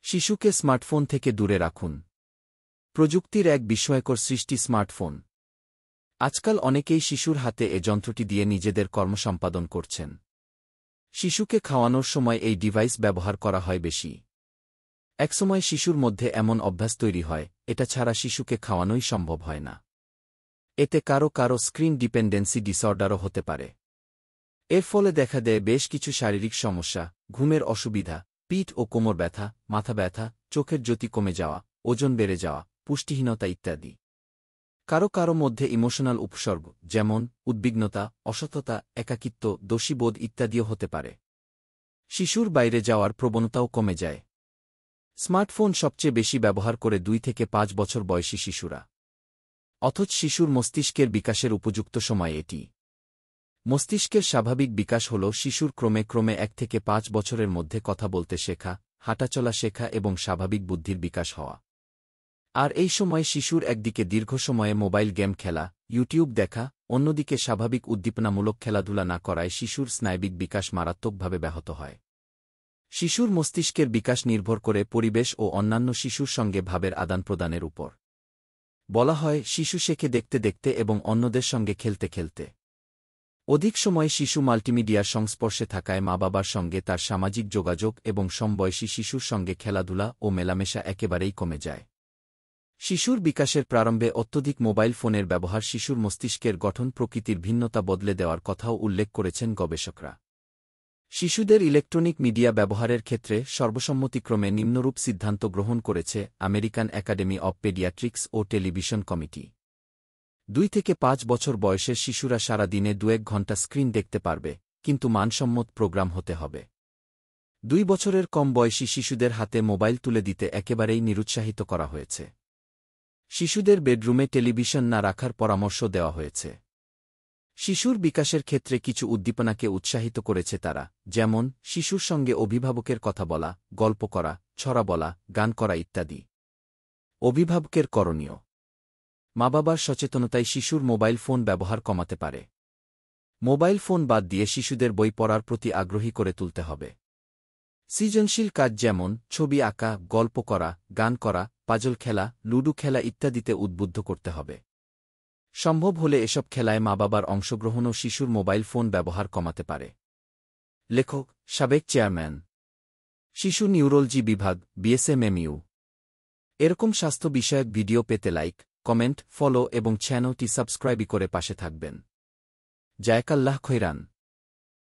শিশুকে স্মার্টফোন থেকে দূরে রাখুন। প্রযুক্তির এক বিস্ময়কর সৃষ্টি স্মার্টফোন। আজকাল অনেকেই শিশুর হাতে এ যন্ত্রটি দিয়ে নিজেদের কর্ম সম্পাদন করছেন। শিশুকে খাওয়ানোর সময় এই ডিভাইস ব্যবহার করা হয় বেশি। একসময় শিশুর মধ্যে এমন অভ্যাস তৈরি হয়, এটা ছাড়া শিশুকে খাওয়ানোই সম্ভব হয় না। এতে কারো কারো স্ক্রিন ডিপেন্ডেন্সি ডিসঅর্ডারও হতে পারে। এর ফলে দেখা দেয় বেশ কিছু শারীরিক সমস্যা, ঘুমের অসুবিধা, পিঠ ও কোমর ব্যথা, মাথা ব্যথা, চোখের জ্যোতি কমে যাওয়া, ওজন বেড়ে যাওয়া, পুষ্টিহীনতা ইত্যাদি। কারো কারো মধ্যে ইমোশনাল উপসর্গ যেমন উদ্বিগ্নতা, অসততা, একাকিত্ব, দোষীবোধ ইত্যাদিও হতে পারে। শিশুর বাইরে যাওয়ার প্রবণতাও কমে যায়। স্মার্টফোন সবচেয়ে বেশি ব্যবহার করে 2 থেকে 5 বছর বয়সী শিশুরা। অথচ শিশুর মস্তিষ্কের বিকাশের উপযুক্ত সময় এটি। মস্তিষ্কের স্বাভাবিক বিকাশ হল শিশুর ক্রমে ক্রমে 1 থেকে 5 বছরের মধ্যে কথা বলতে শেখা, হাঁটাচলা শেখা এবং স্বাভাবিক বুদ্ধির বিকাশ হওয়া। আর এই সময় শিশুর একদিকে দীর্ঘ সময়ে মোবাইল গেম খেলা, ইউটিউব দেখা, অন্যদিকে স্বাভাবিক উদ্দীপনামূলক খেলাধুলা না করায় শিশুর স্নায়বিক বিকাশ মারাত্মকভাবে ব্যাহত হয়। শিশুর মস্তিষ্কের বিকাশ নির্ভর করে পরিবেশ ও অন্যান্য শিশুর সঙ্গে ভাবের আদান-প্রদানের উপর। বলা হয় শিশু শেখে দেখতে দেখতে এবং অন্যদের সঙ্গে খেলতে খেলতে। অধিক সময় শিশু মাল্টিমিডিয়ার সংস্পর্শে থাকায় মা-বাবার সঙ্গে তার সামাজিক যোগাযোগ এবং সমবয়সী শিশুর সঙ্গে খেলাধুলা ও মেলামেশা একেবারেই কমে যায়। শিশুর বিকাশের প্রারম্ভে অত্যধিক মোবাইল ফোনের ব্যবহার শিশুর মস্তিষ্কের গঠন প্রকৃতির ভিন্নতা বদলে দেওয়ার কথাও উল্লেখ করেছেন গবেষকরা। শিশুদের ইলেকট্রনিক মিডিয়া ব্যবহারের ক্ষেত্রে সর্বসম্মতিক্রমে নিম্নরূপ সিদ্ধান্ত গ্রহণ করেছে আমেরিকান একাডেমি অব পেডিয়াট্রিক্স ও টেলিভিশন কমিটি। 2 থেকে 5 বছর বয়সের শিশুরা সারা দিনে 2-1 ঘণ্টা স্ক্রিন দেখতে পারবে, কিন্তু মানসম্মত প্রোগ্রাম হতে হবে। 2 বছরের কম বয়সী শিশুদের হাতে মোবাইল তুলে দিতে একেবারেই নিরুৎসাহিত করা হয়েছে। শিশুদের বেডরুমে টেলিভিশন না রাখার পরামর্শ দেওয়া হয়েছে। শিশুর বিকাশের ক্ষেত্রে কিছু উদ্দীপনাকে উৎসাহিত করেছে তারা, যেমন শিশুর সঙ্গে অভিভাবকের কথা বলা, গল্প করা, ছড়া বলা, গান করা ইত্যাদি। অভিভাবকের করণীয়: মা-বাবার সচেতনতায় শিশুর মোবাইল ফোন ব্যবহার কমাতে পারে। মোবাইল ফোন বাদ দিয়ে শিশুদের বই পড়ার প্রতি আগ্রহী করে তুলতে হবে। সৃজনশীল কাজ যেমন ছবি আঁকা, গল্প করা, গান করা, পাজল খেলা, লুডু খেলা ইত্যাদিতে উদ্বুদ্ধ করতে হবে। সম্ভব হলে এসব খেলায় মা-বাবার অংশগ্রহণও শিশুর মোবাইল ফোন ব্যবহার কমাতে পারে। লেখক, সাবেক চেয়ারম্যান, শিশু নিউরোলজি বিভাগ, বিএসএমএমইউ। এরকম স্বাস্থ্য বিষয়ক ভিডিও পেতে লাইক, কমেন্ট, ফলো এবং চ্যানেলটি সাবস্ক্রাইব করে পাশে থাকবেন। জাযাকাল্লাহ খৈরান।